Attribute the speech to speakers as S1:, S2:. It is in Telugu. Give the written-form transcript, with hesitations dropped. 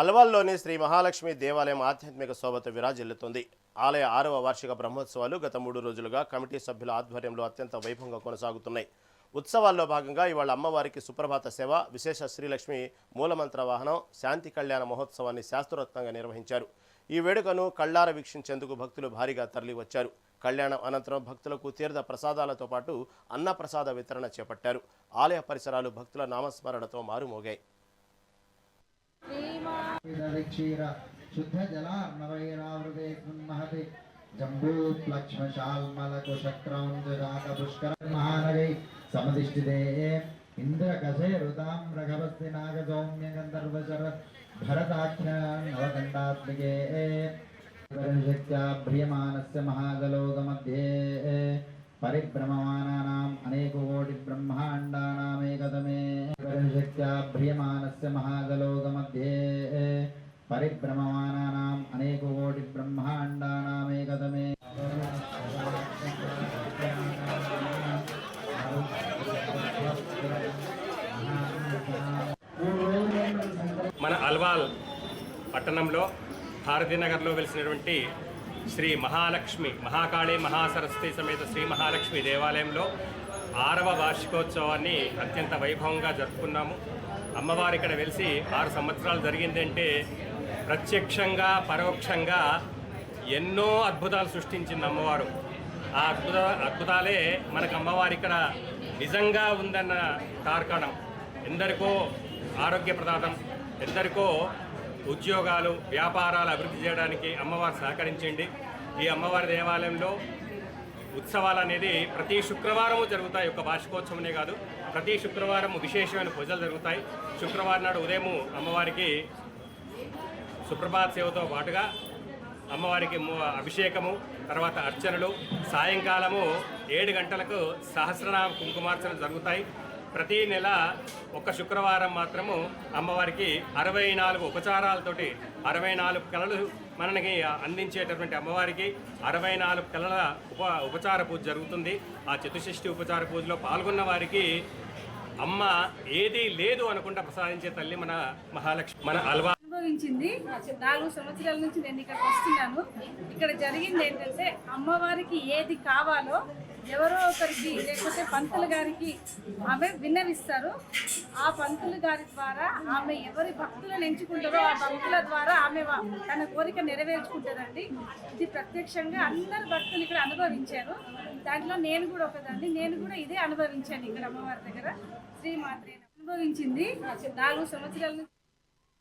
S1: అల్వాల్లోని శ్రీ మహాలక్ష్మి దేవాలయం ఆధ్యాత్మిక శోభతో విరాజిల్లుతోంది. ఆలయ 6వ వార్షిక బ్రహ్మోత్సవాలు గత 3 రోజులుగా కమిటీ సభ్యుల ఆధ్వర్యంలో అత్యంత వైభవంగా కొనసాగుతున్నాయి. ఉత్సవాల్లో భాగంగా ఇవాళ అమ్మవారికి సుప్రభాత సేవ, విశేష శ్రీలక్ష్మి మూలమంత్ర వాహనం, శాంతి కళ్యాణ మహోత్సవాన్ని శాస్త్రోక్తంగా నిర్వహించారు. ఈ వేడుకను కళ్లార వీక్షించేందుకు భక్తులు భారీగా తరలివచ్చారు. కళ్యాణం అనంతరం భక్తులకు తీర్థ ప్రసాదాలతో పాటు అన్న ప్రసాద వితరణ చేపట్టారు. ఆలయ పరిసరాలు భక్తుల నామస్మరణతో మారుమోగాయి.
S2: शुद्ध जलार्णवैरावृते महते जम्बूप्लक्ष्मशाल्मलकुशक्रौञ्जजातपुष्करमहानगै समधिष्ठिते इन्द्रकशैरुतां रघवस्तिनागसौम्य गन्धर्वशर भरताख्यनवकण्डात्मिके शक्त्या भ्रियमानस्य महागलोकमध्ये परिभ्रममानानाम् अनेककोटिब्रह्माण्डानामेकतमे शक्त्या भ्रियमानस्य महागलोकमध्ये परिभ्रममानानाम् अनेककोटिब्रह्माण्डानामेकतमे
S3: మన అల్వాల్ పట్టణంలో భారతీనగర్లో వెలిసినటువంటి శ్రీ మహాలక్ష్మి మహాకాళి మహాసరస్వతి సమేత శ్రీ మహాలక్ష్మి దేవాలయంలో 6వ వార్షికోత్సవాన్ని అత్యంత వైభవంగా జరుపుకున్నాము. అమ్మవారు ఇక్కడ వెలిసి 6 సంవత్సరాలు జరిగిందంటే ప్రత్యక్షంగా పరోక్షంగా ఎన్నో అద్భుతాలు సృష్టించింది అమ్మవారు. ఆ అద్భుతాలే మనకు అమ్మవారు ఇక్కడ నిజంగా ఉందన్న తార్కాణం. ఎందరికో ఆరోగ్య ప్రదాతం, ఎందరికో ఉద్యోగాలు వ్యాపారాలు అభివృద్ధి చేయడానికి అమ్మవారు సహకరించండి. ఈ అమ్మవారి దేవాలయంలో ఉత్సవాలు అనేది ప్రతి శుక్రవారము జరుగుతాయి. ఒక వార్షికోత్సవమే కాదు, ప్రతి శుక్రవారం విశేషమైన పూజలు జరుగుతాయి. శుక్రవారం నాడు ఉదయం అమ్మవారికి సుప్రభాత సేవతో పాటుగా అమ్మవారికి అభిషేకము, తర్వాత అర్చనలు, సాయంకాలము 7 గంటలకు సహస్రనామ కుంకుమార్చనలు జరుగుతాయి. ప్రతి నెల ఒక శుక్రవారం మాత్రము అమ్మవారికి 64 ఉపచారాలతోటి 64 కళలు మనకి అందించేటటువంటి అమ్మవారికి 64 కళల ఉపచార పూజ జరుగుతుంది. ఆ చతుషష్ఠి ఉపచార పూజలో పాల్గొన్న వారికి అమ్మ ఏదీ లేదు అనుకుంటా ప్రసాదించే తల్లి మన మహాలక్ష్మి. మన అల్వా
S4: అనుభవించింది. 4 సంవత్సరాల నుంచి నేను ఇక్కడికి వస్తున్నాను. ఇక్కడ జరిగింది ఏంటంటే అమ్మవారికి ఏది కావాలో ఎవరో ఒకరికి లేకపోతే పంతులు గారికి ఆమె విన్నవిస్తారు. ఆ పంతులు గారి ద్వారా ఆమె ఎవరి భక్తులను ఎంచుకుంటారో ఆ భక్తుల ద్వారా ఆమె తన కోరిక నెరవేర్చుకుంటుందండి. ఇది ప్రత్యక్షంగా అందరు భక్తులు ఇక్కడ అనుభవించారు. దాంట్లో నేను కూడా ఒకదాన్ని. నేను కూడా ఇదే అనుభవించాను ఇక్కడ అమ్మవారి దగ్గర. శ్రీమాత్రే అనుభవించింది 4 సంవత్సరాల నుంచి.